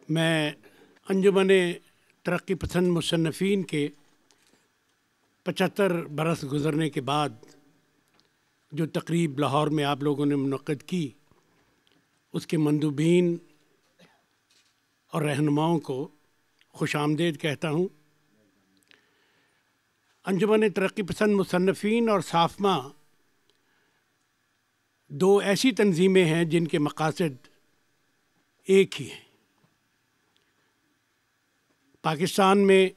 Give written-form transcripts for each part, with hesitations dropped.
میں انجمن ترقی پسند مصنفین کے 75 برس گزرنے کے بعد جو تقریب لاہور میں آپ لوگوں نے منعقد کی، اس کے مندوبین اور رہنماؤں کو خوش آمدید کہتا ہوں۔ انجمن ترقی پسند مصنفین اور صافمہ دو ایسی تنظیمیں ہیں جن کے مقاصد ایک ہی ہیں۔ پاکستان میں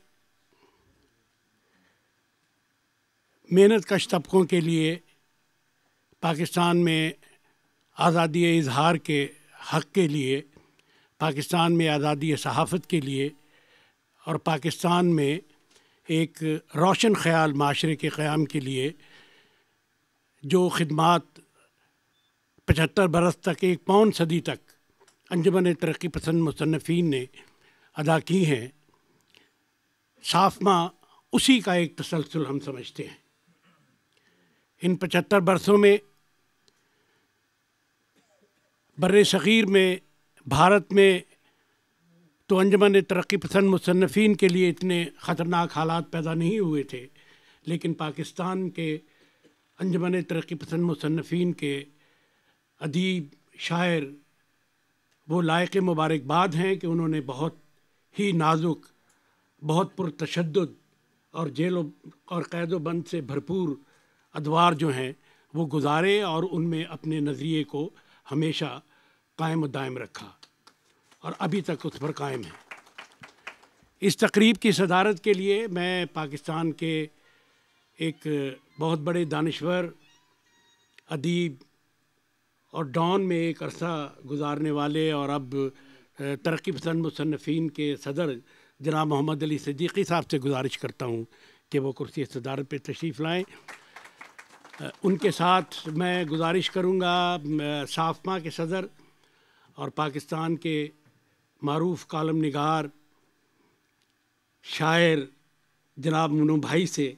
محنت کش طبقوں کے لیے، پاکستان میں آزادی اظہار کے حق کے لیے، پاکستان میں آزادی صحافت کے لیے اور پاکستان میں ایک روشن خیال معاشرے کے قیام کے لیے جو خدمات 75 برس تک، ایک پون صدی تک انجمن ترقی پسند مصنفین نے ادا کی ہیں، صافمہ اسی کا ایک تسلسل ہم سمجھتے ہیں۔ ان 75 برسوں میں بر صغیر میں، بھارت میں تو انجمن ترقی پسند مصنفین کے لیے اتنے خطرناک حالات پیدا نہیں ہوئے تھے، لیکن پاکستان کے انجمن ترقی پسند مصنفین کے ادیب، شاعر وہ لائق مبارکباد ہیں کہ انہوں نے بہت ہی نازک، بہت پرتشدد اور جیل اور قید و بند سے بھرپور ادوار جو ہیں وہ گزارے اور ان میں اپنے نظریے کو ہمیشہ قائم و دائم رکھا اور ابھی تک اس پر قائم ہے۔ اس تقریب کی صدارت کے لیے میں پاکستان کے ایک بہت بڑے دانشور، ادیب اور ڈان میں ایک عرصہ گزارنے والے اور اب ترقی پسند مصنفین کے صدر جناب محمد علی صدیقی صاحب سے گزارش کرتا ہوں کہ وہ کرسی صدارت پہ تشریف لائیں۔ ان کے ساتھ میں گزارش کروں گا صافمہ کے صدر اور پاکستان کے معروف کالم نگار، شاعر جناب منو بھائی سے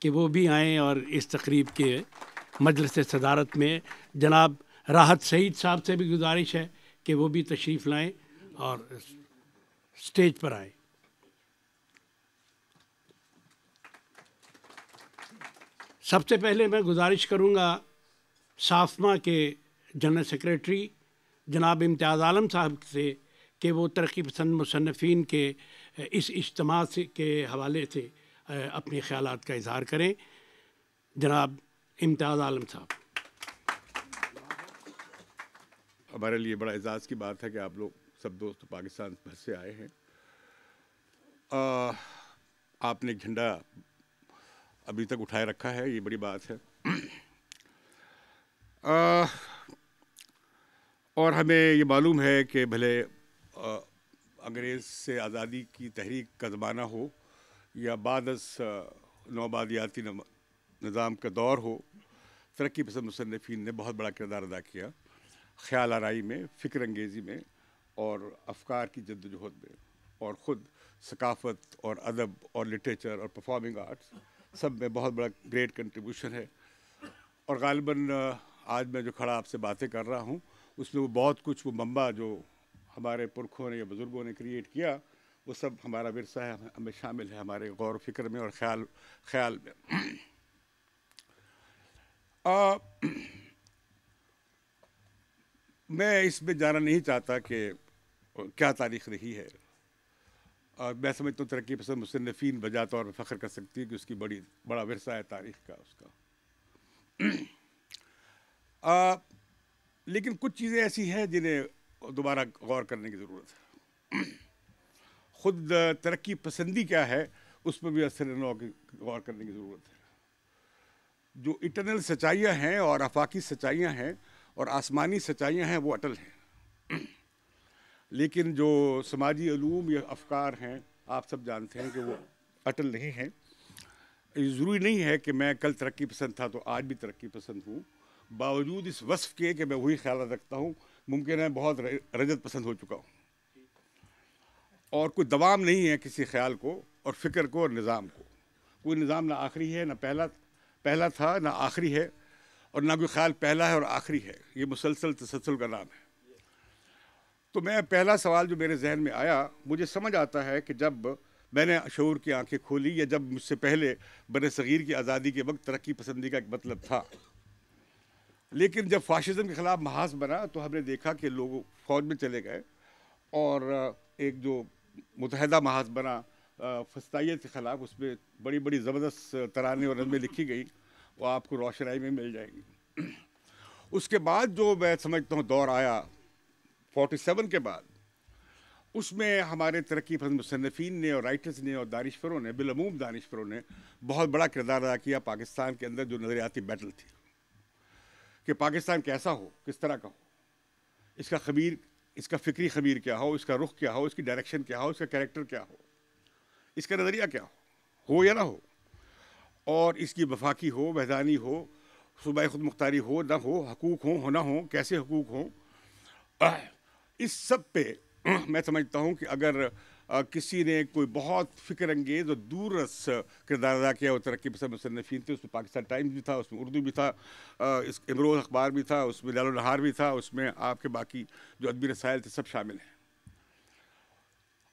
کہ وہ بھی آئیں اور اس تقریب کے مجلس صدارت میں جناب راحت سعید صاحب سے بھی گزارش ہے کہ وہ بھی تشریف لائیں اور اسٹیج پر آئیں۔ سب سے پہلے میں گزارش کروں گا صافمہ کے جنرل سیکریٹری جناب امتیاز عالم صاحب سے کہ وہ ترقی پسند مصنفین کے اس اجتماع کے حوالے سے اپنے خیالات کا اظہار کریں۔ جناب امتیاز عالم صاحب۔ ہمارے لیے بڑا اعزاز کی بات ہے کہ آپ لوگ سب دوست پاکستان بھر سے آئے ہیں۔ آپ نے جھنڈا ابھی تک اٹھائے رکھا ہے، یہ بڑی بات ہے۔ اور ہمیں یہ معلوم ہے کہ بھلے انگریز سے آزادی کی تحریک کا زمانہ ہو یا بعد از نوآبادیاتی نظام کا دور ہو، ترقی پسند مصنفین نے بہت بڑا کردار ادا کیا خیال آرائی میں، فکر انگیزی میں اور افکار کی جد و جہد میں، اور خود ثقافت اور ادب اور لٹریچر اور پرفارمنگ آرٹس سب میں بہت بڑا گریٹ کنٹریبیوشن ہے۔ اور غالباً آج میں جو کھڑا آپ سے باتیں کر رہا ہوں اس میں وہ بہت کچھ، وہ منبع جو ہمارے پرکھوں نے یا بزرگوں نے کریٹ کیا، وہ سب ہمارا ورثہ ہے، ہمیں شامل ہے ہمارے غور و فکر میں اور خیال میں۔ میں اس میں جانا نہیں چاہتا کہ کیا تاریخ رہی ہے، اور میں سمجھتا ہوں ترقی پسند مصنفین بجا طور پر فخر کر سکتی ہے کہ اس کی بڑا ورثہ ہے تاریخ کا اس کا۔ لیکن کچھ چیزیں ایسی ہیں جنہیں دوبارہ غور کرنے کی ضرورت ہے۔ خود ترقی پسندی کیا ہے اس میں بھی اثر نو غور کرنے کی ضرورت ہے۔ جو اٹرنل سچائیاں ہیں اور آفاقی سچائیاں ہیں اور آسمانی سچائیاں ہیں وہ اٹل ہیں، لیکن جو سماجی علوم یا افکار ہیں آپ سب جانتے ہیں کہ وہ اٹل نہیں ہیں، یہ ضروری نہیں ہے کہ میں کل ترقی پسند تھا تو آج بھی ترقی پسند ہوں، باوجود اس وصف کے کہ میں وہی خیال رکھتا ہوں، ممکن ہے بہت رجت پسند ہو چکا ہوں، اور کوئی دوام نہیں ہے کسی خیال کو اور فکر کو اور نظام کو. کوئی نظام نہ آخری ہے، نہ پہلا تھا، نہ آخری ہے، اور نہ کوئی خیال پہلا ہے اور آخری ہے. یہ مسلسل تسلسل کا نام ہے. تو میں پہلا سوال جو میرے ذہن میں آیا، مجھے سمجھ آتا ہے کہ جب میں نے شعور کی آنکھیں کھولی، یا جب مجھ سے پہلے بر صغیر کی آزادی کے وقت ترقی پسندی کا ایک مطلب تھا، لیکن جب فاشزم کے خلاف محاذ بنا تو ہم نے دیکھا کہ لوگ فوج میں چلے گئے، اور ایک جو متحدہ محاذ بنا فسطائیت کے خلاف، اس میں بڑی بڑی زبردست ترانے اور نظمیں لکھی گئی، وہ آپ کو روشنائی میں مل جائیں گی. اس کے بعد جو میں سمجھتا ہوں دور آیا 47 کے بعد، اس میں ہمارے ترقی پسند مصنفین نے اور رائٹرز نے اور دانشوروں نے، بالعموم دانشوروں نے بہت بڑا کردار ادا کیا پاکستان کے اندر جو نظریاتی بیٹل تھی کہ پاکستان کیسا ہو، کس طرح کا ہو، اس کا فکری خمیر کیا ہو، اس کا رخ کیا ہو، اس کی ڈائریکشن کیا ہو، اس کا کریکٹر کیا ہو، اس کا نظریہ کیا ہو یا نہ ہو، اور اس کی وفاقی ہو، وحدانی ہو، صوبائی خود مختاری ہو نہ ہو، حقوق ہوں نہ ہوں، کیسے حقوق ہوں. اس سب پہ میں سمجھتا ہوں کہ اگر کسی نے کوئی بہت فکر انگیز اور دور رس کردار ادا کیا وہ ترقی پسند مصنفین تھے. اس میں پاکستان ٹائمز بھی تھا، اس میں اردو بھی تھا، اس امروز اخبار بھی تھا، اس میں لیل و نہار بھی تھا، اس میں آپ کے باقی جو ادبی رسائل تھے سب شامل ہیں.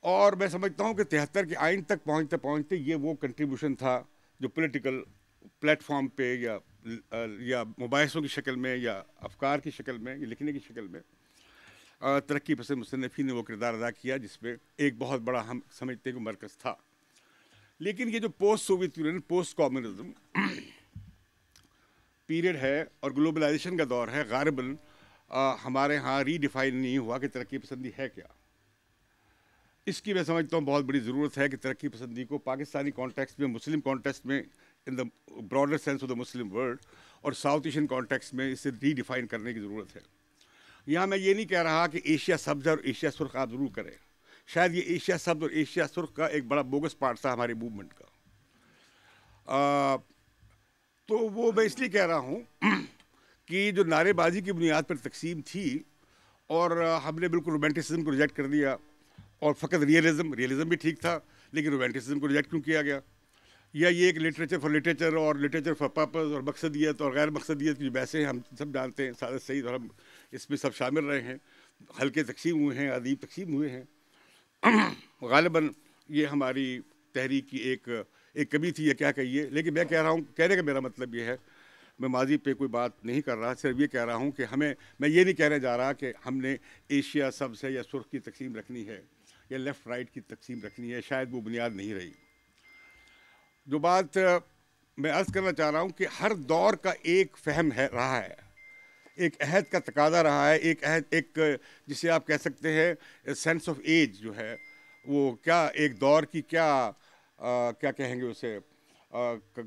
اور میں سمجھتا ہوں کہ 73 کے آئین تک پہنچتے پہنچتے یہ وہ کنٹریبیوشن تھا جو پولیٹیکل پلیٹ فارم پہ یا مباحثوں کی شکل میں یا افکار کی شکل میں یا لکھنے کی شکل میں ترقی پسند مصنفین نے وہ کردار ادا کیا، جس میں ایک بہت بڑا ہم سمجھتے ہیں کہ مرکز تھا. لیکن یہ جو post Soviet union, post communism period ہے اور گلوبلائزیشن کا دور ہے، غالباً ہمارے ہاں ری ڈیفائن نہیں ہوا کہ ترقی پسندی ہے کیا. اس کی میں سمجھتا ہوں بہت بڑی ضرورت ہے کہ ترقی پسندی کو پاکستانی کانٹیکسٹ میں، مسلم کانٹیکسٹ میں، in the broader sense of the Muslim world, اور ساؤتھ ایشین کانٹیکسٹ میں اسے ری ڈیفائن کرنے کی ضرورت ہے. یہاں میں یہ نہیں کہہ رہا کہ ایشیا سبز اور ایشیا سرخ آپ ضرور کریں. شاید یہ ایشیا سبز اور ایشیا سرخ کا ایک بڑا بوگس پارٹ تھا ہماری موومنٹ کا. تو وہ میں اس لیے کہہ رہا ہوں کہ جو نعرے بازی کی بنیاد پر تقسیم تھی، اور ہم نے بالکل رومانٹسزم کو ریجیکٹ کر دیا، اور فقط ریئلزم بھی ٹھیک تھا لیکن رومانٹسزم کو ریجیکٹ کیوں کیا گیا، یا یہ ایک لٹریچر فار لٹریچر اور لٹریچر فار پرپز اور مقصدیت اور غیر مقصدیت کی بحثیں ہم سب جانتے ہیں، سعادت سعید اور ہم اس میں سب شامل رہے ہیں، حلقے تقسیم ہوئے ہیں، ادیب تقسیم ہوئے ہیں. غالباً یہ ہماری تحریک کی ایک کمی تھی یا کیا کہیے. لیکن میں کہہ رہا ہوں، کہنے کا میرا مطلب یہ ہے، میں ماضی پہ کوئی بات نہیں کر رہا، صرف یہ کہہ رہا ہوں کہ میں یہ نہیں کہنے جا رہا کہ ہم نے ایشیا سبز ہے یا سرخ کی تقسیم رکھنی ہے یا لیفٹ رائٹ کی تقسیم رکھنی ہے، شاید وہ بنیاد نہیں رہی. جو بات میں عرض کرنا چاہ رہا ہوں کہ ہر دور کا ایک فہم رہا ہے، ایک عہد کا تقاضا رہا ہے، ایک جسے آپ کہہ سکتے ہیں سینس آف ایج جو ہے، وہ کیا ایک دور کی کیا کہیں گے اسے،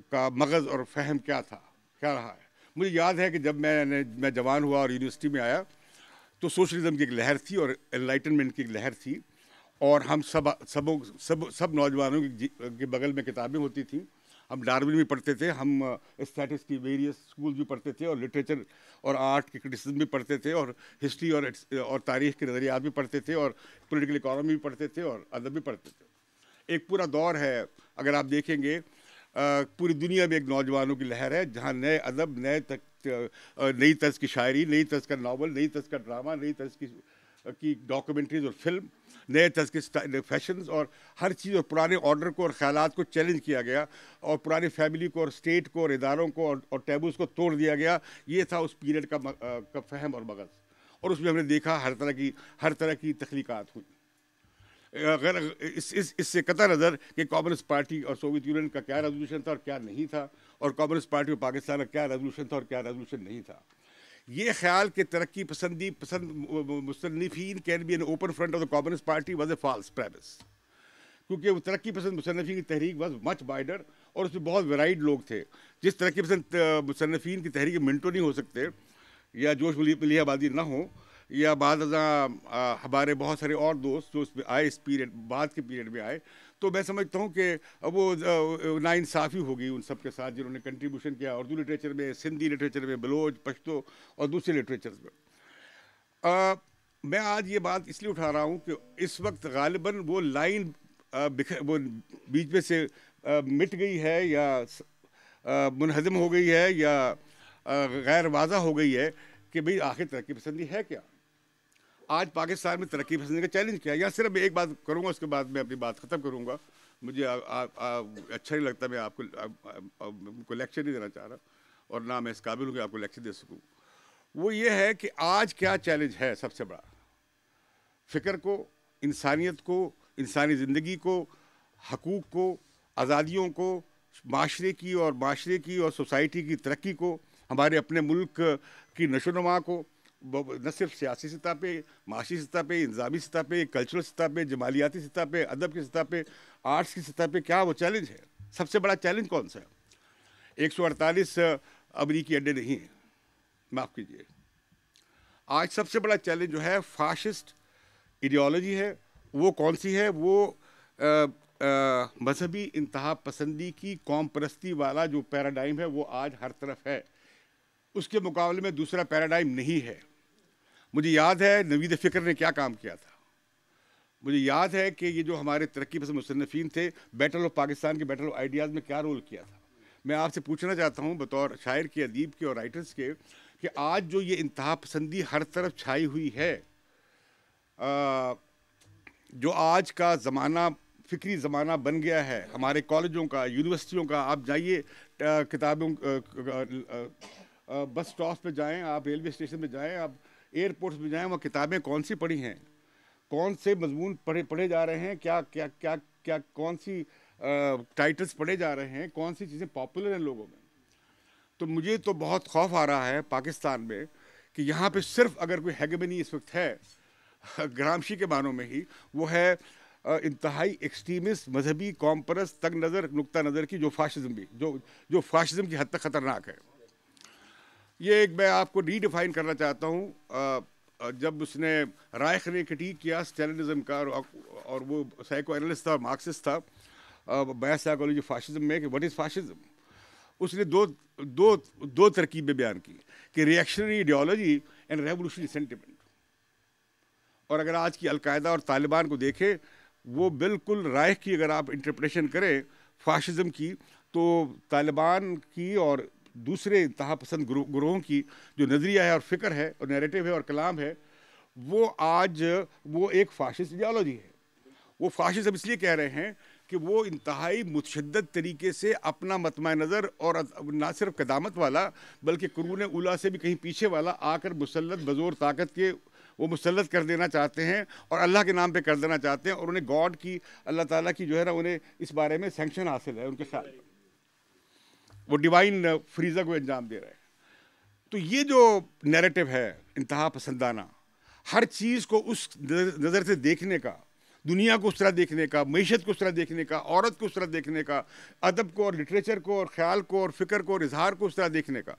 کا مغز اور فہم کیا تھا، کیا رہا ہے. مجھے یاد ہے کہ جب میں جوان ہوا اور یونیورسٹی میں آیا تو سوشلزم کی ایک لہر تھی اور انلائٹنمنٹ کی ایک لہر تھی، اور ہم سب نوجوانوں کے بغل میں کتابیں ہوتی تھیں. ہم ڈارون بھی پڑھتے تھے، ہم اسٹیٹس کی ویریس اسکول بھی پڑھتے تھے، اور لٹریچر اور آرٹ کی کرٹیسزم بھی پڑھتے تھے، اور ہسٹری اور تاریخ کے نظریات بھی پڑھتے تھے، اور پولیٹیکل اکانومی بھی پڑھتے تھے، اور ادب بھی پڑھتے تھے. ایک پورا دور ہے، اگر آپ دیکھیں گے پوری دنیا میں ایک نوجوانوں کی لہر ہے جہاں نئے ادب، نئی طرز کی شاعری، نئی طرز کا ناول، نئی طرز کا ڈرامہ، نئی طرز کی ڈاکومنٹریز اور فلم، نئے طرز کے فیشنز اور ہر چیز، اور پرانے آرڈر کو اور خیالات کو چیلنج کیا گیا، اور پرانی فیملی کو اور اسٹیٹ کو اور اداروں کو اور ٹیبوز کو توڑ دیا گیا. یہ تھا اس پیریڈ کا فہم اور مغز، اور اس میں ہم نے دیکھا ہر طرح کی تخلیقات ہوئی. اس سے قطع نظر کہ کمیونسٹ پارٹی اور سوویت یونین کا کیا ریزولوشن تھا اور کیا نہیں تھا، اور کمیونسٹ پارٹی اور پاکستان کا کیا ریزولوشن تھا اور کیا ریزولوشن نہیں تھا. یہ خیال کہ ترقی پسند مصنفین can be an open front of the communist party was a false premise, کیونکہ وہ ترقی پسند مصنفین کی تحریک واز مچ وائڈر، اور اس میں بہت ویرائڈ لوگ تھے. جس ترقی پسند مصنفین کی تحریک منٹو نہیں ہو سکتے، یا جوش ملیح آبادی نہ ہو، یا بعد ازاں ہمارے بہت سارے اور دوست جو اس میں آئے، اس پیریڈ بعد کے پیریڈ میں آئے، تو میں سمجھتا ہوں کہ وہ ناانصافی ہوگی ان سب کے ساتھ جنہوں نے کنٹریبیوشن کیا اردو لٹریچر میں، سندھی لٹریچر میں، بلوچ، پشتو اور دوسرے لٹریچرز میں. میں آج یہ بات اس لیے اٹھا رہا ہوں کہ اس وقت غالباً وہ لائن وہ بیچ میں سے مٹ گئی ہے یا منہدم ہو گئی ہے یا غیر واضح ہو گئی ہے کہ بھئی آخر ترقی پسندی ہے کیا. آج پاکستان میں ترقی پسندی کا چیلنج کیا ہے. یا صرف میں ایک بات کروں گا، اس کے بعد میں اپنی بات ختم کروں گا. مجھے اچھا نہیں لگتا، میں آپ کو لیکچر نہیں دینا چاہ رہا اور نہ میں اس قابل ہوں کہ آپ کو لیکچر دے سکوں. وہ یہ ہے کہ آج کیا چیلنج ہے سب سے بڑا، فکر کو، انسانیت کو، انسانی زندگی کو، حقوق کو، آزادیوں کو، معاشرے کی اور سوسائٹی کی ترقی کو، ہمارے اپنے ملک کی نشو و نما کو، نہ صرف سیاسی سطح پہ، معاشی سطح پہ، انتظامی سطح پہ، کلچرل سطح پہ، جمالیاتی سطح پہ، ادب کی سطح پہ، آرٹس کی سطح پہ، کیا وہ چیلنج ہے؟ سب سے بڑا چیلنج کون سا ہے؟ 148 امریکی اڈے نہیں ہیں، معاف کیجیے. آج سب سے بڑا چیلنج جو ہے فاشسٹ ایڈیالوجی ہے. وہ کون سی ہے؟ وہ مذہبی انتہا پسندی کی قوم پرستی والا جو پیراڈائم ہے وہ آج ہر طرف ہے. اس کے مقابلے میں دوسرا پیراڈائم نہیں ہے. مجھے یاد ہے نوید فکر نے کیا کام کیا تھا. مجھے یاد ہے کہ یہ جو ہمارے ترقی پسند مصنفین تھے، بیٹل آف پاکستان کے بیٹل آف آئیڈیاز میں کیا رول کیا تھا. میں آپ سے پوچھنا چاہتا ہوں بطور شاعر کے، ادیب کے اور رائٹرز کے، کہ آج جو یہ انتہا پسندی ہر طرف چھائی ہوئی ہے، جو آج کا زمانہ فکری زمانہ بن گیا ہے ہمارے کالجوں کا، یونیورسٹیوں کا. آپ جائیے کتابوں، بس اسٹاپ پہ جائیں، آپ ریلوے اسٹیشن پہ جائیں، آپ ایئرپورٹس پہ جائیں، وہ کتابیں کون سی پڑھی ہیں، کون سے مضمون پڑھے جا رہے ہیں، کیا کیا کیا کیا کون سی ٹائٹلز پڑھے جا رہے ہیں، کون سی چیزیں پاپولر ہیں لوگوں میں. تو مجھے تو بہت خوف آ رہا ہے پاکستان میں کہ یہاں پہ صرف اگر کوئی ہیگمنی اس وقت ہے گرامشی کے معنوں میں ہی، وہ ہے انتہائی ایکسٹریمسٹ، مذہبی، قوم پرست، تنگ نظر، نقطہ نظر کی، جو فاشزم کی حد تک خطرناک ہے. یہ ایک میں آپ کو ری ڈیفائن کرنا چاہتا ہوں. جب اس نے رائخ نے کرٹیک کیا اسٹالنزم کا، اور وہ سائیکو اینالسٹ تھا، مارکسسٹ تھا، بیس سائیکالوجی فاشزم میں، کہ واٹ از فاشزم. اس نے دو ترکیبیں بیان کی کہ reactionary ideology and revolutionary sentiment. اور اگر آج کی القاعدہ اور طالبان کو دیکھیں، وہ بالکل رائخ کی اگر آپ انٹرپریشن کریں فاشزم کی، تو طالبان کی اور دوسرے انتہا پسند گروہوں کی جو نظریہ ہے اور فکر ہے اور نیریٹو ہے اور کلام ہے، وہ آج وہ ایک فاشسٹ ایڈیالوجی ہے. وہ فاشسٹ اس لیے کہہ رہے ہیں کہ وہ انتہائی متشدد طریقے سے اپنا مطمع نظر، اور نہ صرف قدامت والا بلکہ قرون اولیٰ سے بھی کہیں پیچھے والا، آ کر مسلط بزور طاقت کے وہ مسلط کر دینا چاہتے ہیں، اور اللہ کے نام پہ کر دینا چاہتے ہیں. اور انہیں گاڈ کی، اللہ تعالیٰ کی جو ہے نا، انہیں اس بارے میں سینکشن حاصل ہے ان کے خیال میں، وہ ڈیوائن فریضہ کو انجام دے رہے ہیں. تو یہ جو نیریٹو ہے انتہا پسندانہ، ہر چیز کو اس نظر سے دیکھنے کا، دنیا کو اس طرح دیکھنے کا، معیشت کو اس طرح دیکھنے کا، عورت کو اس طرح دیکھنے کا، ادب کو اور لٹریچر کو اور خیال کو اور فکر کو اور اظہار کو اس طرح دیکھنے کا،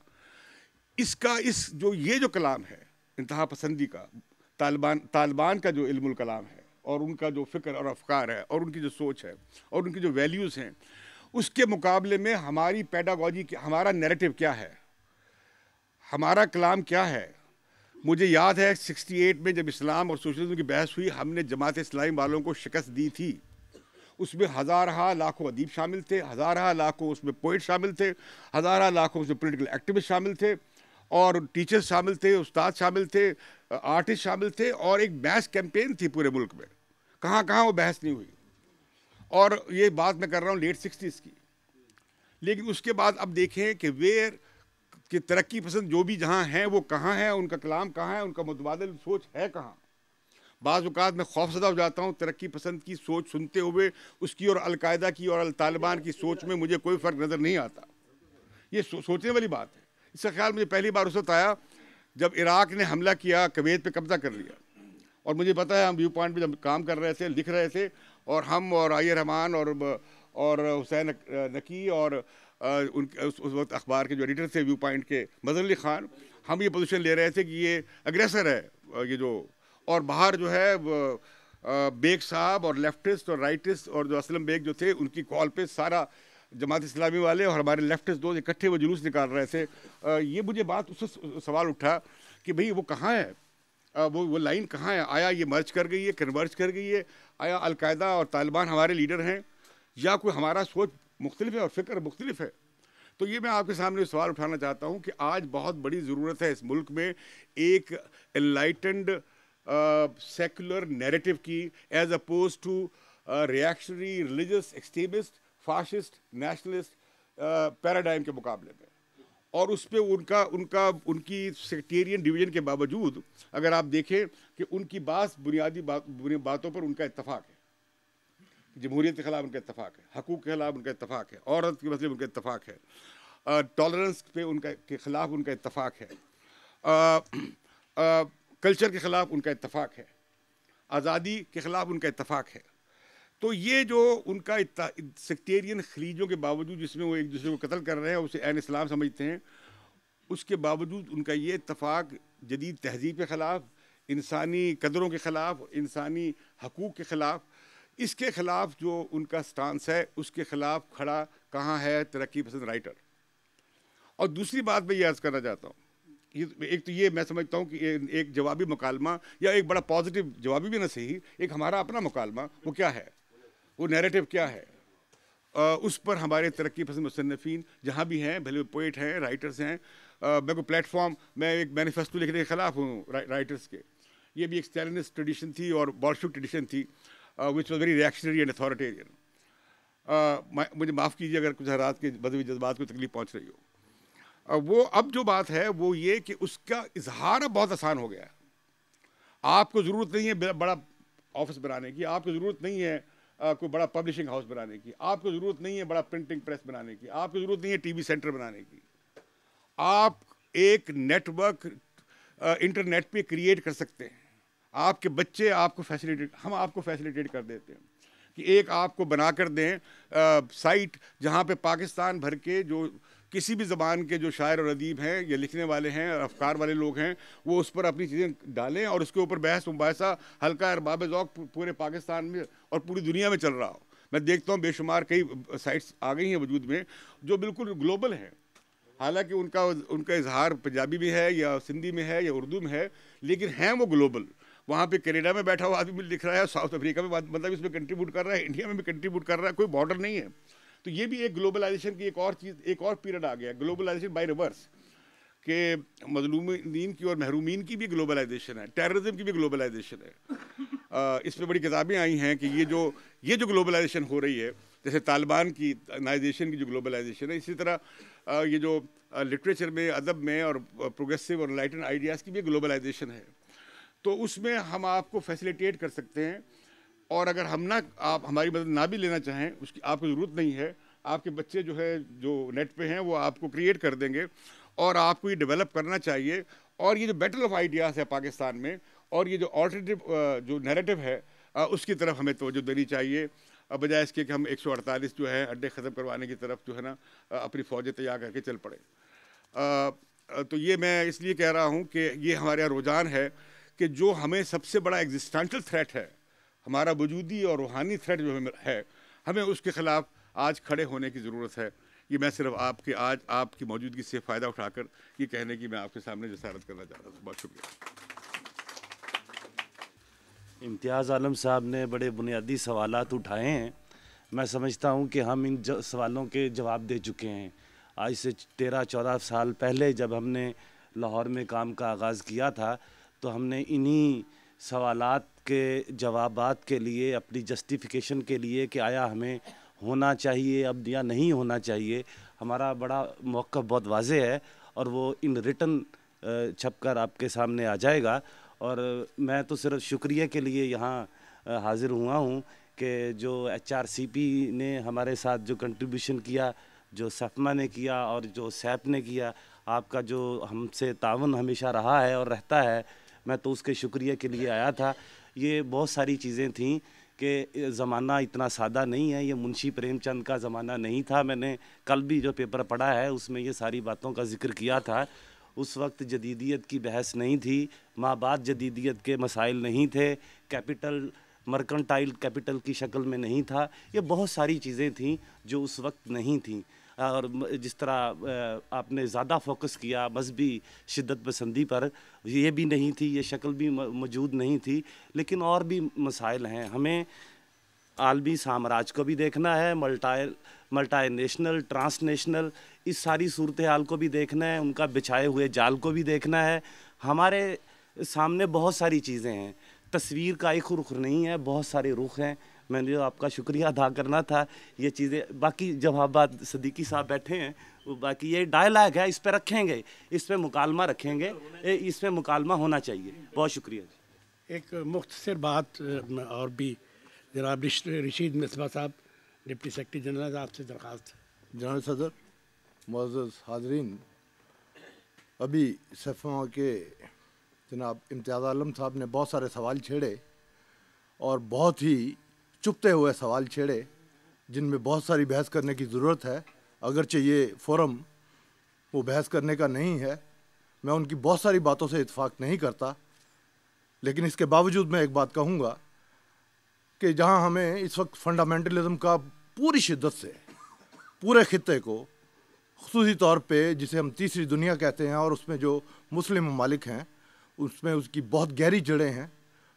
یہ جو کلام ہے انتہا پسندی کا، طالبان کا جو علم الکلام ہے اور ان کا جو فکر اور افکار ہے اور ان کی جو سوچ ہے اور ان کی جو ویلیوز ہیں، اس کے مقابلے میں ہماری پیڈاگوجی، ہمارا نیریٹو کیا ہے، ہمارا کلام کیا ہے. مجھے یاد ہے 68 میں جب اسلام اور سوشلزم کی بحث ہوئی، ہم نے جماعت اسلامی والوں کو شکست دی تھی. اس میں ہزارہ لاکھوں ادیب شامل تھے، ہزارہ لاکھوں اس میں پوئٹ شامل تھے، ہزارہ لاکھوں اس میں پولیٹیکل ایکٹیوسٹ شامل تھے، اور ٹیچرز شامل تھے، استاد شامل تھے، آرٹسٹ شامل تھے، اور ایک بحث کیمپین تھی پورے ملک میں. کہاں وہ بحث نہیں ہوئی. اور یہ بات میں کر رہا ہوں لیٹ 60s کی. لیکن اس کے بعد اب دیکھیں کہ کہ ترقی پسند جو بھی جہاں ہیں وہ کہاں ہیں، ان کا کلام کہاں ہے، ان کا متبادل سوچ ہے کہاں. بعض اوقات میں خوفزدہ ہو جاتا ہوں ترقی پسند کی سوچ سنتے ہوئے، اس کی اور القاعدہ کی اور طالبان کی سوچ میں مجھے کوئی فرق نظر نہیں آتا. یہ سوچنے والی بات ہے. اس کا خیال مجھے پہلی بار اس وقت آیا جب عراق نے حملہ کیا، کویت پہ قبضہ کر لیا. اور مجھے پتہ ہے ہم ویو پوائنٹ پہ جب کام کر رہے تھے، لکھ رہے تھے، اور ہم اور آئی رحمان اور حسین نقی اور اس وقت اخبار کے جو ایڈیٹر تھے ویو پوائنٹ کے، مظہر علی خان، ہم یہ پوزیشن لے رہے تھے کہ یہ اگریسر ہے یہ جو، اور باہر جو ہے بیگ صاحب اور لیفٹسٹ اور رائٹسٹ اور جو اسلم بیگ جو تھے ان کی کال پہ سارا جماعت اسلامی والے اور ہمارے لیفٹسٹ دوست اکٹھے وہ جلوس نکال رہے تھے. یہ مجھے بات اس سے سوال اٹھا کہ بھئی وہ کہاں ہے, وہ لائن کہاں ہے؟ آیا یہ مرج کر گئی ہے, کنورج کر گئی ہے؟ آیا القاعدہ اور طالبان ہمارے لیڈر ہیں یا کوئی ہمارا سوچ مختلف ہے اور فکر مختلف ہے؟ تو یہ میں آپ کے سامنے سوال اٹھانا چاہتا ہوں کہ آج بہت بڑی ضرورت ہے اس ملک میں ایک انلائٹنڈ سیکولر نیریٹو کی, as oppose to reactionary religious extremist fascist nationalist paradigm کے مقابلے میں. اور اس پہ ان کی سیکٹیرین ڈویژن کے باوجود اگر آپ دیکھیں کہ ان کی بنیادی باتوں پر ان کا اتفاق ہے. جمہوریت کے خلاف ان کا اتفاق ہے, حقوق کے خلاف ان کا اتفاق ہے, عورت کے مسئلے میں ان کا اتفاق ہے, ٹالرنس پہ کے خلاف ان کا اتفاق ہے, کلچر کے خلاف ان کا اتفاق ہے, آزادی کے خلاف ان کا اتفاق ہے. تو یہ جو ان کا سیکٹیرین خلیجوں کے باوجود جس میں وہ ایک دوسرے کو قتل کر رہے ہیں, اسے عین اسلام سمجھتے ہیں, اس کے باوجود ان کا یہ اتفاق جدید تہذیب کے خلاف, انسانی قدروں کے خلاف, انسانی حقوق کے خلاف, اس کے خلاف جو ان کا سٹانس ہے اس کے خلاف کھڑا کہاں ہے ترقی پسند رائٹر. اور دوسری بات میں یہ عرض کرنا چاہتا ہوں, ایک تو یہ میں سمجھتا ہوں کہ ایک جوابی مکالمہ یا ایک بڑا پازیٹیو جوابی بھی نہ صحیح, ایک ہمارا اپنا مکالمہ وہ کیا ہے, وہ نیریٹو کیا ہے, اس پر ہمارے ترقی پسند مصنفین جہاں بھی ہیں, بھلے پوئٹ ہیں, رائٹرز ہیں, میں کو پلیٹ فارم, میں ایک مینیفیسٹو لکھنے کے خلاف ہوں رائٹرز کے. یہ بھی ایک اسٹالینسٹ ٹریڈیشن تھی اور بولشوک ٹریڈیشن تھی which was very reactionary and authoritarian. مجھے معاف کیجیے اگر کچھ حضرات کے بدوی جذبات کو تکلیف پہنچ رہی ہو. وہ اب جو بات ہے وہ یہ کہ اس کا اظہار اب بہت آسان ہو گیا ہے. آپ کو ضرورت نہیں ہے بڑا آفس بنانے کی, آپ کو ضرورت نہیں ہے کوئی بڑا پبلشنگ ہاؤس بنانے کی, آپ کو ضرورت نہیں ہے بڑا پرنٹنگ پریس بنانے کی, آپ کو ضرورت نہیں ہے ٹی وی سینٹر بنانے کی. آپ ایک نیٹ ورک انٹرنیٹ پہ کریٹ کر سکتے ہیں. آپ کے بچے آپ کو ہم آپ کو فیسیلیٹیٹ کر دیتے ہیں کہ ایک آپ کو بنا کر دیں سائٹ جہاں پہ پاکستان بھر کے جو کسی بھی زبان کے جو شاعر اور ادیب ہیں یا لکھنے والے ہیں اور افکار والے لوگ ہیں وہ اس پر اپنی چیزیں ڈالیں اور اس کے اوپر بحث مباحثہ ہلکا ارباب ذوق پورے پاکستان میں اور پوری دنیا میں چل رہا ہو. میں دیکھتا ہوں بے شمار کئی سائٹس آ گئی ہیں وجود میں جو بالکل گلوبل ہیں, حالانکہ ان کا اظہار پنجابی میں ہے یا سندھی میں ہے یا اردو میں ہے, لیکن ہیں وہ گلوبل. وہاں پہ کینیڈا میں بیٹھا ہوا آدمی لکھ رہا ہے, ساؤتھ افریقہ میں مطلب اس میں کنٹریبیوٹ کر رہا ہے, انڈیا میں بھی کنٹریبیوٹ کر رہا ہے, کوئی بارڈر نہیں ہے. تو یہ بھی ایک گلوبلائزیشن کی ایک اور چیز, ایک اور پیریڈ آ گیا, گلوبلائزیشن بائی ریورس, کہ مظلومین کی اور محرومین کی بھی گلوبلائزیشن ہے, ٹیررزم کی بھی گلوبلائزیشن ہے. اس پہ بڑی کتابیں آئی ہیں کہ یہ جو گلوبلائزیشن ہو رہی ہے, جیسے طالبان کی نائزیشن کی جو گلوبلائزیشن ہے, اسی طرح یہ جو لٹریچر میں, ادب میں اور پروگریسو اور انلائٹن آئیڈیاز کی بھی گلوبلائزیشن ہے. تو اس میں ہم آپ کو فیسیلیٹیٹ کر سکتے ہیں, اور اگر آپ ہماری مدد نہ بھی لینا چاہیں, اس کی آپ کو ضرورت نہیں ہے, آپ کے بچے جو ہے جو نیٹ پہ ہیں وہ آپ کو کریٹ کر دیں گے, اور آپ کو یہ ڈیولپ کرنا چاہیے. اور یہ جو بیٹل آف آئیڈیاز ہے پاکستان میں, اور یہ جو آلٹرنیٹیو جو نیریٹو ہے, اس کی طرف ہمیں توجہ دینی چاہیے, بجائے اس کے کہ ہم 148 جو ہے اڈے ختم کروانے کی طرف جو ہے نا اپنی فوجیں تیار کر کے چل پڑے. تو یہ میں اس لیے کہہ رہا ہوں کہ یہ ہمارے یہاں رجحان ہے کہ جو ہمیں سب سے بڑا ایگزسٹینشل تھریٹ ہے, ہمارا وجودی اور روحانی تھریٹ جو ہے, ہمیں اس کے خلاف آج کھڑے ہونے کی ضرورت ہے. یہ میں صرف آج آپ کی موجودگی سے فائدہ اٹھا کر یہ کہنے کی میں آپ کے سامنے جسارت کرنا چاہتا ہوں. بہت شکریہ. امتیاز عالم صاحب نے بڑے بنیادی سوالات اٹھائے ہیں. میں سمجھتا ہوں کہ ہم ان سوالوں کے جواب دے چکے ہیں. آج سے 13-14 سال پہلے جب ہم نے لاہور میں کام کا آغاز کیا تھا تو ہم نے انہی سوالات کے جوابات کے لیے, اپنی جسٹیفیکیشن کے لیے کہ آیا ہمیں ہونا چاہیے اب یا نہیں ہونا چاہیے, ہمارا بڑا موقف بہت واضح ہے, اور وہ ان ریٹن چھپ کر آپ کے سامنے آ جائے گا. اور میں تو صرف شکریہ کے لیے یہاں حاضر ہوا ہوں کہ جو HRCP نے ہمارے ساتھ جو کنٹریبیوشن کیا, جو سفما نے کیا اور جو سیپ نے کیا, آپ کا جو ہم سے تعاون ہمیشہ رہا ہے اور رہتا ہے, میں تو اس کے شکریہ کے لیے آیا تھا. یہ بہت ساری چیزیں تھیں کہ زمانہ اتنا سادہ نہیں ہے, یہ منشی پریم چند کا زمانہ نہیں تھا. میں نے کل بھی جو پیپر پڑھا ہے اس میں یہ ساری باتوں کا ذکر کیا تھا. اس وقت جدیدیت کی بحث نہیں تھی, ماں بعد جدیدیت کے مسائل نہیں تھے, کیپٹل مرکنٹائل کیپٹل کی شکل میں نہیں تھا. یہ بہت ساری چیزیں تھیں جو اس وقت نہیں تھیں. اور جس طرح آپ نے زیادہ فوکس کیا مذہبی شدت پسندی پر، یہ بھی نہیں تھی، یہ شکل بھی موجود نہیں تھی. لیکن اور بھی مسائل ہیں. ہمیں عالمی سامراج کو بھی دیکھنا ہے، ملٹائی نیشنل، ٹرانس نیشنل، اس ساری صورتحال کو بھی دیکھنا ہے، ان کا بچھائے ہوئے جال کو بھی دیکھنا ہے. ہمارے سامنے بہت ساری چیزیں ہیں. تصویر کا ایک رخ نہیں ہے، بہت سارے رخ ہیں. میں نے آپ کا شکریہ ادا کرنا تھا. یہ چیزیں باقی جوابات صدیقی صاحب بیٹھے ہیں، باقی یہ ڈائلاگ ہے، اس پہ رکھیں گے، اس پہ مکالمہ رکھیں گے، اس پہ مکالمہ ہونا چاہیے. بہت شکریہ. ایک مختصر بات اور بھی جناب رشید مصباح صاحب ڈپٹی سیکرٹری جنرل، آپ سے درخواست. جناب صدر، معزز حاضرین، ابھی سیفما کے جناب امتیاز عالم صاحب نے بہت سارے سوال چھیڑے اور بہت ہی چپتے ہوئے سوال چھیڑے جن میں بہت ساری بحث کرنے کی ضرورت ہے. اگرچہ یہ فورم وہ بحث کرنے کا نہیں ہے، میں ان کی بہت ساری باتوں سے اتفاق نہیں کرتا، لیکن اس کے باوجود میں ایک بات کہوں گا کہ جہاں ہمیں اس وقت فنڈامنٹلزم کا پوری شدت سے پورے خطے کو، خصوصی طور پہ جسے ہم تیسری دنیا کہتے ہیں اور اس میں جو مسلم ممالک ہیں، اس میں اس کی بہت گہری جڑیں ہیں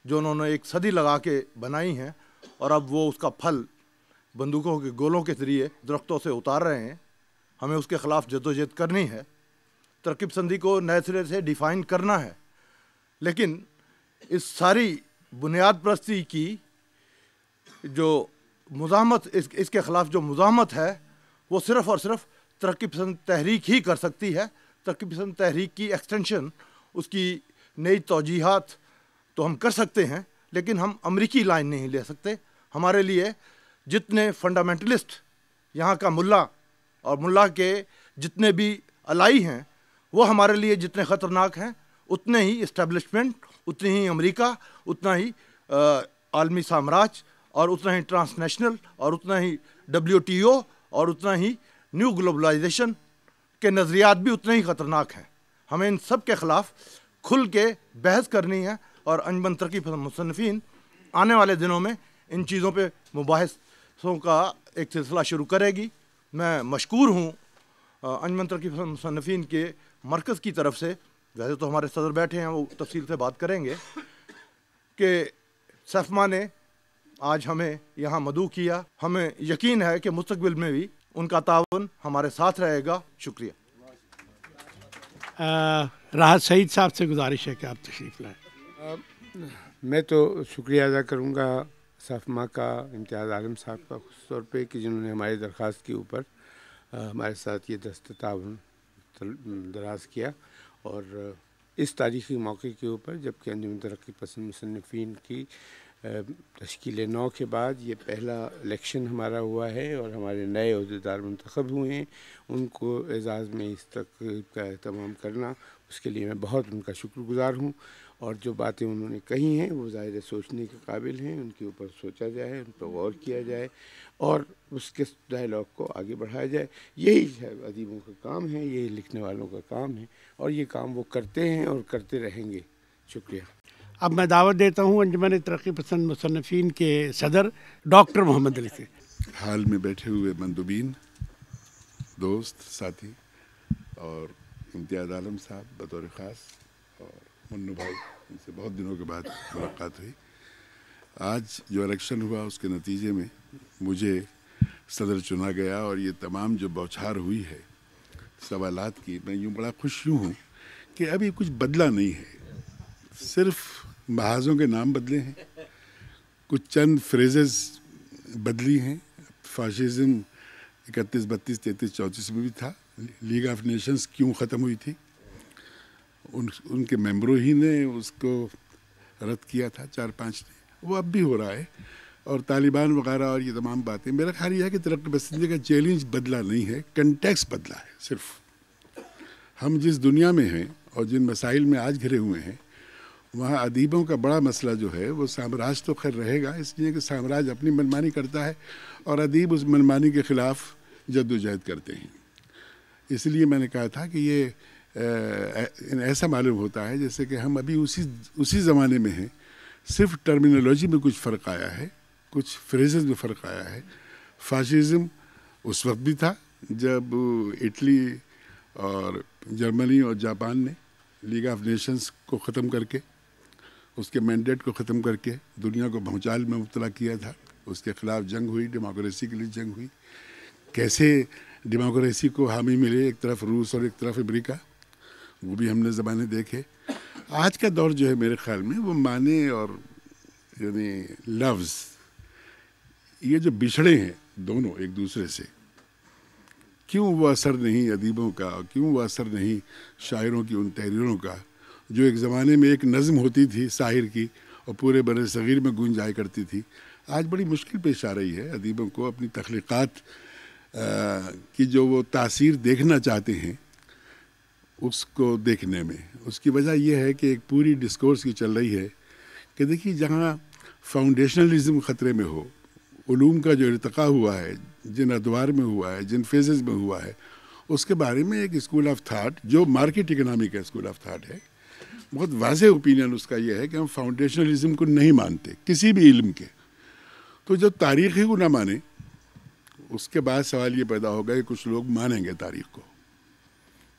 جو انہوں نے ایک صدی لگا کے بنائی ہیں، اور اب وہ اس کا پھل بندوقوں کے گولوں کے ذریعے درختوں سے اتار رہے ہیں. ہمیں اس کے خلاف جدوجہد کرنی ہے، ترقی پسندی کو نئے سرے سے ڈیفائن کرنا ہے. لیکن اس ساری بنیاد پرستی کی جو مزاحمت، اس کے خلاف جو مزاحمت ہے، وہ صرف اور صرف ترقی پسند تحریک ہی کر سکتی ہے. ترقی پسند تحریک کی ایکسٹینشن، اس کی نئی توجیہات تو ہم کر سکتے ہیں، لیکن ہم امریکی لائن نہیں لے سکتے. ہمارے لیے جتنے فنڈامنٹلسٹ یہاں کا ملا اور ملا کے جتنے بھی الائی ہیں، وہ ہمارے لیے جتنے خطرناک ہیں، اتنے ہی اسٹیبلشمنٹ، اتنی ہی امریکہ، اتنا ہی عالمی سامراج، اور اتنا ہی ٹرانس نیشنل، اور اتنا ہی WTO، اور اتنا ہی نیو گلوبلائزیشن کے نظریات بھی اتنے ہی خطرناک ہیں. ہمیں ان سب کے خلاف کھل کے بحث کرنی ہے، اور انجمن ترقی پسند مصنفین آنے والے دنوں میں ان چیزوں پہ مباحثوں کا ایک سلسلہ شروع کرے گی. میں مشکور ہوں انجمن ترقی پسند مصنفین کے مرکز کی طرف سے، ویسے تو ہمارے صدر بیٹھے ہیں، وہ تفصیل سے بات کریں گے، کہ سیفما نے آج ہمیں یہاں مدعو کیا. ہمیں یقین ہے کہ مستقبل میں بھی ان کا تعاون ہمارے ساتھ رہے گا. شکریہ. راحت سعید صاحب سے گزارش ہے کہ آپ تشریف لائیں. میں تو شکریہ ادا کروں گا سیفما کا، امتیاز عالم صاحب کا خصوص طور پہ، کہ جنہوں نے ہماری درخواست کے اوپر ہمارے ساتھ یہ دست تعاون دراز کیا. اور اس تاریخی موقع کے اوپر، جبکہ انجمن ترقی پسند مصنفین کی تشکیل نو کے بعد یہ پہلا الیکشن ہمارا ہوا ہے اور ہمارے نئے عہدیدار منتخب ہوئے ہیں، ان کو اعزاز میں اس تقریب کا اہتمام کرنا، اس کے لیے میں بہت ان کا شکر گزار ہوں. اور جو باتیں انہوں نے کہی ہیں وہ ظاہر سوچنے کے قابل ہیں، ان کے اوپر سوچا جائے، ان پر غور کیا جائے اور اس کے ڈائلاگ کو آگے بڑھایا جائے. یہی ہے ادیبوں کا کام ہے، یہی لکھنے والوں کا کام ہے، اور یہ کام وہ کرتے ہیں اور کرتے رہیں گے. شکریہ. اب میں دعوت دیتا ہوں انجمن ترقی پسند مصنفین کے صدر ڈاکٹر محمد علی سے. حال میں بیٹھے ہوئے مندوبین، دوست، ساتھی، اور امتیاز عالم صاحب بطور خاص، اور منو بھائی، ان سے بہت دنوں کے بعد ملاقات ہوئی. آج جو الیکشن ہوا اس کے نتیجے میں مجھے صدر چنا گیا، اور یہ تمام جو بوچھار ہوئی ہے سوالات کی، میں یوں بڑا خوش ہوں کہ ابھی کچھ بدلا نہیں ہے. صرف محاذوں کے نام بدلے ہیں، کچھ چند فریزز بدلی ہیں. فاشزم 31، 32، 33، 34 میں بھی تھا. لیگ آف نیشنز کیوں ختم ہوئی تھی؟ ان کے ممبروں ہی نے اس کو رد کیا تھا، 4-5 نے. وہ اب بھی ہو رہا ہے، اور طالبان وغیرہ اور یہ تمام باتیں. میرا خیال یہ ہے کہ ترقی پسندی کا چیلنج بدلا نہیں ہے، کنٹیکس بدلا ہے. صرف ہم جس دنیا میں ہیں اور جن مسائل میں آج گھرے ہوئے ہیں، وہاں ادیبوں کا بڑا مسئلہ جو ہے وہ سامراج تو خیر رہے گا، اس لیے کہ سامراج اپنی منمانی کرتا ہے اور ادیب اس منمانی کے خلاف جد و جہد کرتے ہیں. اس لیے میں نے کہا تھا کہ یہ ایسا معلوم ہوتا ہے جیسے کہ ہم ابھی اسی زمانے میں ہیں صرف ٹرمینالوجی میں کچھ فرق آیا ہے، کچھ فریزز میں فرق آیا ہے۔ فاشزم اس وقت بھی تھا جب اٹلی اور جرمنی اور جاپان نے لیگ آف نیشنز کو ختم کر کے، اس کے مینڈیٹ کو ختم کر کے دنیا کو بھونچال میں مبتلا کیا تھا۔ اس کے خلاف جنگ ہوئی، ڈیموکریسی کے لیے جنگ ہوئی۔ کیسے ڈیموکریسی کو حامی ملے، ایک طرف روس اور ایک طرف امریکہ، وہ بھی ہم نے زمانے دیکھے۔ آج کا دور جو ہے میرے خیال میں وہ معنی اور یعنی لفظ یہ جو بچھڑے ہیں دونوں ایک دوسرے سے، کیوں وہ اثر نہیں ادیبوں کا، کیوں وہ اثر نہیں شاعروں کی ان تحریروں کا جو ایک زمانے میں ایک نظم ہوتی تھی شاعر کی اور پورے بر صغیر میں گونج جایا کرتی تھی، آج بڑی مشکل پیش آ رہی ہے ادیبوں کو اپنی تخلیقات کی جو وہ تاثیر دیکھنا چاہتے ہیں اس کو دیکھنے میں۔ اس کی وجہ یہ ہے کہ ایک پوری ڈسکورس کی چل رہی ہے کہ دیکھیے جہاں فاؤنڈیشنلزم خطرے میں ہو، علوم کا جو ارتقاء ہوا ہے، جن ادوار میں ہوا ہے، جن فیزز میں ہوا ہے، اس کے بارے میں ایک اسکول آف تھاٹ جو مارکیٹ اکنامی کا اسکول آف تھاٹ ہے، بہت واضح اوپینین اس کا یہ ہے کہ ہم فاؤنڈیشنلزم کو نہیں مانتے کسی بھی علم کے۔ تو جب تاریخ ہی کو نہ مانے، اس کے بعد سوال یہ پیدا ہوگا کہ کچھ لوگ مانیں گے تاریخ کو،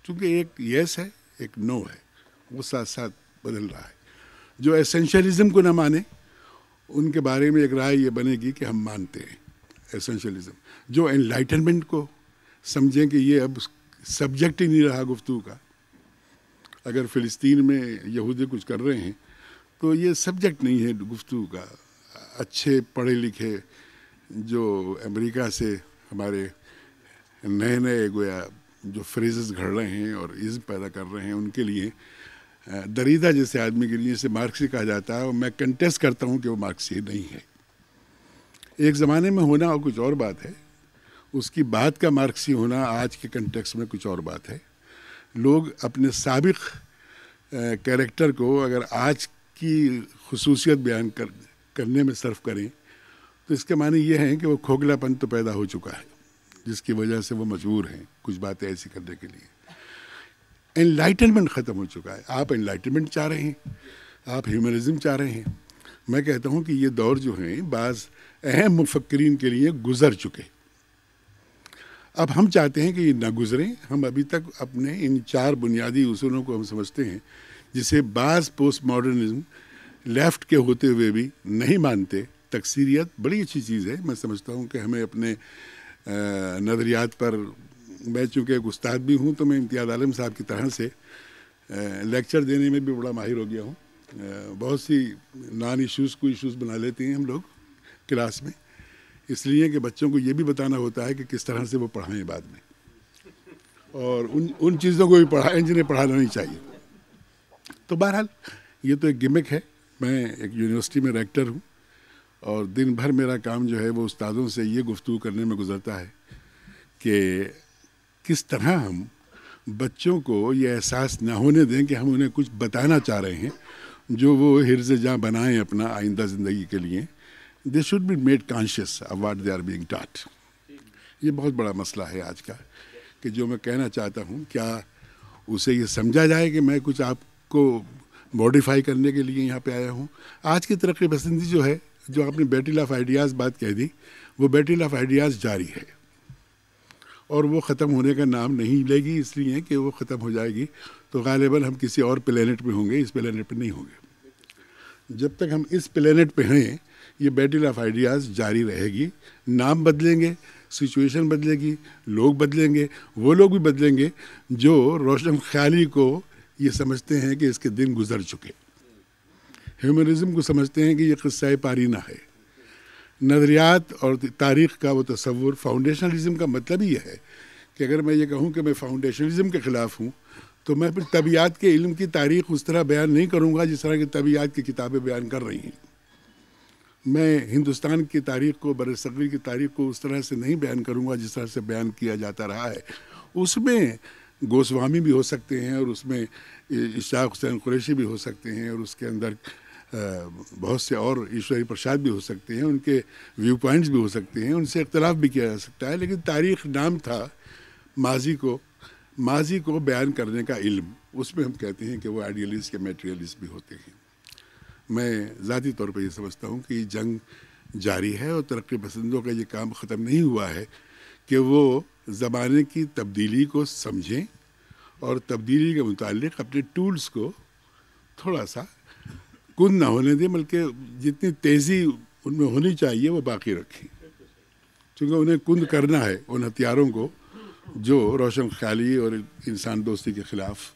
چونکہ ایک یس ہے ایک نو ہے، وہ ساتھ ساتھ بدل رہا ہے۔ جو ایسنشلزم کو نہ مانے ان کے بارے میں ایک رائے یہ بنے گی کہ ہم مانتے ہیں ایسنشلزم۔ جو انلائٹنمنٹ کو سمجھیں کہ یہ اب سبجیکٹ ہی نہیں رہا گفتگو کا، اگر فلسطین میں یہودی کچھ کر رہے ہیں تو یہ سبجیکٹ نہیں ہے گفتگو کا۔ اچھے پڑھے لکھے جو امریکہ سے ہمارے نئے نئے گویا جو فریزز گھڑ رہے ہیں اور عزم پیدا کر رہے ہیں، ان کے لیے دریدہ جیسے آدمی کے لیے اسے مارکسی کہا جاتا ہے، اور میں کنٹیسٹ کرتا ہوں کہ وہ مارکسی نہیں ہے۔ ایک زمانے میں ہونا اور کچھ اور بات ہے، اس کی بات کا مارکسی ہونا آج کے کنٹیکسٹ میں کچھ اور بات ہے۔ لوگ اپنے سابق کیریکٹر کو اگر آج کی خصوصیت بیان کرنے میں صرف کریں تو اس کے معنی یہ ہیں کہ وہ کھوکھلا پن تو پیدا ہو چکا ہے، جس کی وجہ سے وہ مجبور ہیں کچھ باتیں ایسی کرنے کے لیے۔ انلائٹنمنٹ ختم ہو چکا ہے۔ آپ انلائٹنمنٹ چاہ رہے ہیں، آپ ہیومنزم چاہ رہے ہیں، میں کہتا ہوں کہ یہ دور جو ہیں بعض اہم مفکرین کے لیے گزر چکے۔ اب ہم چاہتے ہیں کہ یہ نہ گزریں۔ ہم ابھی تک اپنے ان 4 بنیادی اصولوں کو ہم سمجھتے ہیں، جسے بعض پوسٹ ماڈرنزم لیفٹ کے ہوتے ہوئے بھی نہیں مانتے۔ تکثیریت بڑی اچھی چیز ہے، میں سمجھتا ہوں کہ ہمیں اپنے نظریات پر، میں چونکہ ایک استاد بھی ہوں تو میں امتیاز عالم صاحب کی طرح سے لیکچر دینے میں بھی بڑا ماہر ہو گیا ہوں۔ بہت سی نان ایشوز کو ایشوز بنا لیتے ہیں ہم لوگ کلاس میں، اس لیے کہ بچوں کو یہ بھی بتانا ہوتا ہے کہ کس طرح سے وہ پڑھائیں بعد میں، اور ان چیزوں کو بھی پڑھائیں جنہیں پڑھانا نہیں چاہیے۔ تو بہرحال یہ تو ایک گمک ہے۔ میں ایک یونیورسٹی میں ریکٹر ہوں، اور دن بھر میرا کام جو ہے وہ استادوں سے یہ گفتگو کرنے میں گزرتا ہے کہ کس طرح ہم بچوں کو یہ احساس نہ ہونے دیں کہ ہم انہیں کچھ بتانا چاہ رہے ہیں جو وہ حرز جاں بنائیں اپنا آئندہ زندگی کے لیے۔ They should be made conscious of what they are being taught. یہ بہت بڑا مسئلہ ہے آج کا، کہ جو میں کہنا چاہتا ہوں کیا اسے یہ سمجھا جائے کہ میں کچھ آپ کو موڈیفائی کرنے کے لیے یہاں پہ آیا ہوں۔ آج کی ترقی پسندی جو ہے، جو آپ نے بیٹل آف آئیڈیاز بات کہہ دی، وہ بیٹل آف آئیڈیاز جاری ہے، اور وہ ختم ہونے کا نام نہیں لے گی، اس لیے کہ وہ ختم ہو جائے گی تو غالباً ہم کسی اور پلینٹ پہ ہوں گے، اس پلینٹ پہ نہیں ہوں گے۔ جب تک ہم اس پلینٹ پہ ہیں یہ بیٹل آف آئیڈیاز جاری رہے گی۔ نام بدلیں گے، سچویشن بدلے گی، لوگ بدلیں گے، وہ لوگ بھی بدلیں گے جو روشن خیالی کو یہ سمجھتے ہیں کہ اس کے دن گزر چکے، ہیومنزم کو سمجھتے ہیں کہ یہ قصہ پارینہ ہے۔ نظریات اور تاریخ کا وہ تصور، فاؤنڈیشنلزم کا مطلب ہی یہ ہے کہ اگر میں یہ کہوں کہ میں فاؤنڈیشنلزم کے خلاف ہوں تو میں پھر طبیعت کے علم کی تاریخ اس طرح بیان نہیں کروں گا جس طرح کی طبیعت کی کتابیں بیان کر رہی ہیں۔ میں ہندوستان کی تاریخ کو، برصغیر کی تاریخ کو اس طرح سے نہیں بیان کروں گا جس طرح سے بیان کیا جاتا رہا ہے۔ اس میں گوسوامی بھی ہو سکتے ہیں، اور اس میں اشاق حسین قریشی بھی ہو سکتے ہیں، اور اس کے اندر بہت سے اور ایشوری پرساد بھی ہو سکتے ہیں، ان کے ویو پوائنٹس بھی ہو سکتے ہیں، ان سے اختلاف بھی کیا جا سکتا ہے، لیکن تاریخ نام تھا ماضی کو بیان کرنے کا علم۔ اس میں ہم کہتے ہیں کہ وہ آئیڈیلسٹ یا میٹریلسٹ بھی ہوتے ہیں۔ میں ذاتی طور پر یہ سمجھتا ہوں کہ یہ جنگ جاری ہے اور ترقی پسندوں کا یہ کام ختم نہیں ہوا ہے کہ وہ زمانے کی تبدیلی کو سمجھیں اور تبدیلی کے متعلق اپنے ٹولز کو تھوڑا سا کند نہ ہونے دیں، بلکہ جتنی تیزی ان میں ہونی چاہیے وہ باقی رکھیں، چونکہ انہیں کند کرنا ہے ان ہتھیاروں کو جو روشن خیالی اور انسان دوستی کے خلاف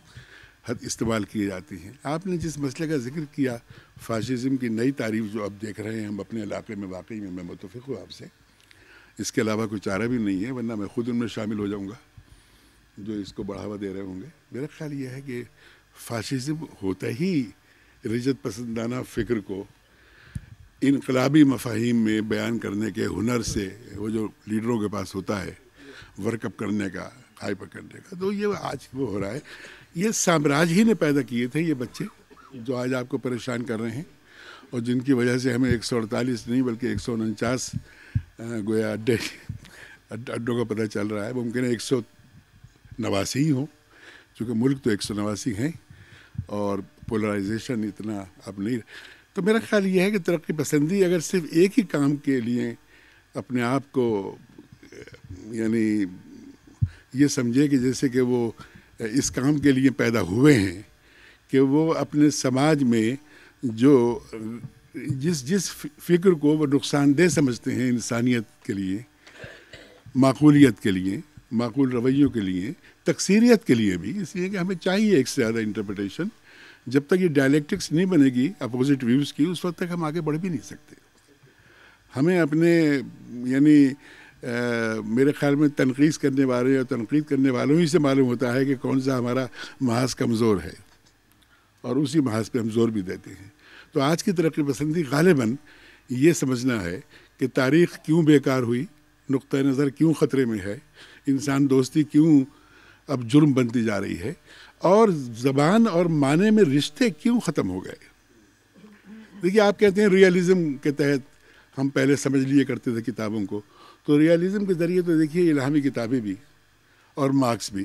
استعمال کیے جاتی ہیں۔ آپ نے جس مسئلے کا ذکر کیا، فاشزم کی نئی تعریف جو اب دیکھ رہے ہیں ہم اپنے علاقے میں، واقعی میں متفق ہوں آپ سے، اس کے علاوہ کوئی چارہ بھی نہیں ہے، ورنہ میں خود ان میں شامل ہو جاؤں گا جو اس کو بڑھاوا دے رہے ہوں گے۔ میرا خیال یہ ہے کہ فاشزم ہوتا ہی رجت پسندانہ فکر کو انقلابی مفاہیم میں بیان کرنے کے ہنر سے، وہ جو لیڈروں کے پاس ہوتا ہے ورک اپ کرنے کا، ہائپر کرنے کا، تو یہ آج وہ ہو رہا ہے۔ یہ سامراج ہی نے پیدا کیے تھے یہ بچے جو آج آپ کو پریشان کر رہے ہیں، اور جن کی وجہ سے ہمیں 148 نہیں بلکہ 149 گویا اڈوں کا پتہ چل رہا ہے۔ ممکن ہے 189 ہی ہوں، چونکہ ملک تو 189 ہیں اور پولرائزیشن اتنا اب نہیں۔ تو میرا خیال یہ ہے کہ ترقی پسندی اگر صرف ایک ہی کام کے لیے اپنے آپ کو یعنی یہ سمجھے کہ جیسے کہ وہ اس کام کے لیے پیدا ہوئے ہیں کہ وہ اپنے سماج میں جو جس فکر کو وہ نقصان دہ سمجھتے ہیں انسانیت کے لیے، معقولیت کے لیے، معقول رویوں کے لیے، تکثیریت کے لیے بھی، اس لیے کہ ہمیں چاہیے ایک سے زیادہ انٹرپریٹیشن۔ جب تک یہ ڈائلیکٹکس نہیں بنے گی اپوزٹ ویوز کی، اس وقت تک ہم آگے بڑھ بھی نہیں سکتے۔ ہمیں اپنے یعنی میرے خیال میں تنقید کرنے والے اور تنقید کرنے والوں ہی سے معلوم ہوتا ہے کہ کون سا ہمارا محاذ کمزور ہے، اور اسی محاذ پہ ہم زور بھی دیتے ہیں۔ تو آج کی ترقی پسندی غالباً یہ سمجھنا ہے کہ تاریخ کیوں بیکار ہوئی، نقطہ نظر کیوں خطرے میں ہے، انسان دوستی کیوں اب جرم بنتی جا رہی ہے، اور زبان اور معنی میں رشتے کیوں ختم ہو گئے۔ دیکھیے، آپ کہتے ہیں ریئلزم کے تحت ہم پہلے سمجھ لیے کرتے تھے کتابوں کو، تو ریئلزم کے ذریعے تو دیکھیے الہامی کتابیں بھی اور مارکس بھی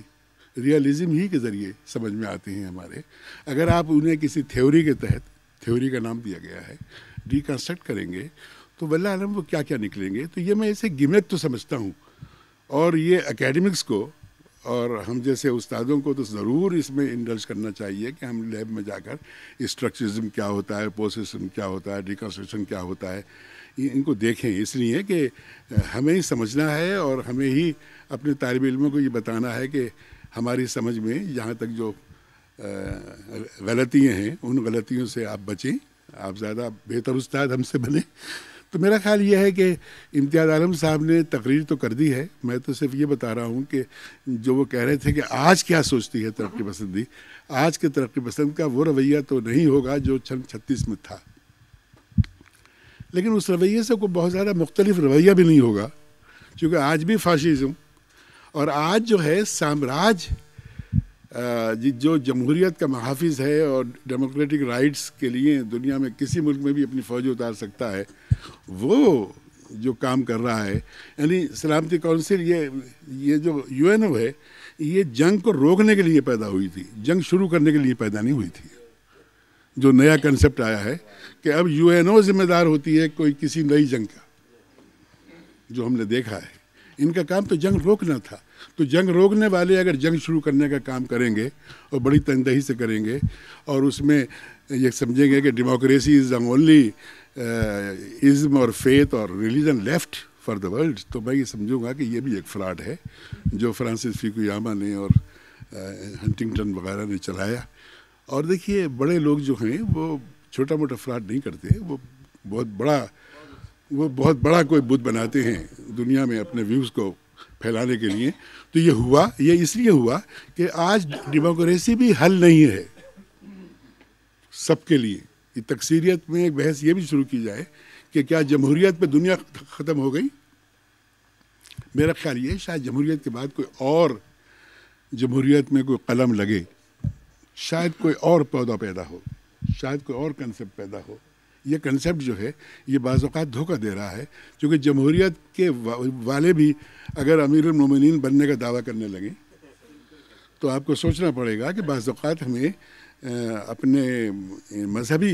ریئلزم ہی کے ذریعے سمجھ میں آتے ہیں ہمارے۔ اگر آپ انہیں کسی تھیوری کے تحت، تھیوری کا نام دیا گیا ہے، ریکنسٹرکٹ کریں گے تو واللہ عالم وہ کیا کیا نکلیں گے۔ تو یہ میں اسے گمٹ تو سمجھتا ہوں، اور یہ اکیڈمکس کو اور ہم جیسے استادوں کو تو ضرور اس میں انڈلج کرنا چاہیے کہ ہم لیب میں جا کر اسٹرکچرزم کیا ہوتا ہے، پوسسم کیا ہوتا ہے، ریکنسٹرکشن کیا ہوتا ہے، ان کو دیکھیں، اس لیے کہ ہمیں ہی سمجھنا ہے اور ہمیں ہی اپنے طالب علموں کو یہ بتانا ہے کہ ہماری سمجھ میں جہاں تک جو غلطیاں ہیں ان غلطیوں سے آپ بچیں، آپ زیادہ بہتر استاد ہم سے بنیں۔ تو میرا خیال یہ ہے کہ امتیاز عالم صاحب نے تقریر تو کر دی ہے، میں تو صرف یہ بتا رہا ہوں کہ جو وہ کہہ رہے تھے کہ آج کیا سوچتی ہے ترقی پسندی، آج کے ترقی پسند کا وہ رویہ تو نہیں ہوگا جو 36 میں تھا، لیکن اس رویے سے کوئی بہت زیادہ مختلف رویہ بھی نہیں ہوگا، کیونکہ آج بھی فاشزم اور آج جو ہے سامراج جو جمہوریت کا محافظ ہے اور ڈیموکریٹک رائٹس کے لیے دنیا میں کسی ملک میں بھی اپنی فوج اتار سکتا ہے، وہ جو کام کر رہا ہے، یعنی سلامتی کونسل، یہ جو UN ہے، یہ جنگ کو روکنے کے لیے پیدا ہوئی تھی، جنگ شروع کرنے کے لیے پیدا نہیں ہوئی تھی۔ جو نیا کنسپٹ آیا ہے کہ اب UNO ذمہ دار ہوتی ہے کوئی کسی نئی جنگ کا، جو ہم نے دیکھا ہے، ان کا کام تو جنگ روکنا تھا۔ تو جنگ روکنے والے اگر جنگ شروع کرنے کا کام کریں گے اور بڑی تندہی سے کریں گے اور اس میں یہ سمجھیں گے کہ ڈیموکریسی از دا اونلی ازم اور فیتھ اور religion left for the world, تو میں یہ سمجھوں گا کہ یہ بھی ایک فراڈ ہے جو فرانسس فیکویاما نے اور ہنٹنگٹن وغیرہ نے چلایا۔ اور دیکھیے، بڑے لوگ جو ہیں وہ چھوٹا موٹا فراڈ نہیں کرتے، وہ بہت بڑا کوئی بت بناتے ہیں دنیا میں اپنے ویوز کو پھیلانے کے لیے۔ تو یہ اس لیے ہوا کہ آج ڈیموکریسی بھی حل نہیں ہے سب کے لیے۔ یہ تکثیریت میں ایک بحث یہ بھی شروع کی جائے کہ کیا جمہوریت پہ دنیا ختم ہو گئی؟ میرا خیال یہ شاید جمہوریت کے بعد کوئی اور جمہوریت میں کوئی قلم لگے، شاید کوئی اور پودا پیدا ہو، شاید کوئی اور کنسپٹ پیدا ہو۔ یہ کنسپٹ جو ہے یہ بعض اوقات دھوکہ دے رہا ہے، کیونکہ جمہوریت کے والے بھی اگر امیر المومنین بننے کا دعویٰ کرنے لگیں تو آپ کو سوچنا پڑے گا کہ بعض اوقات ہمیں اپنے مذہبی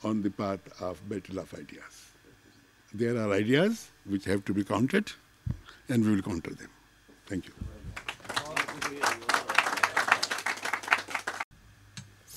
on the path of battle of ideas. There are ideas which have to be countered and we will counter them. Thank you.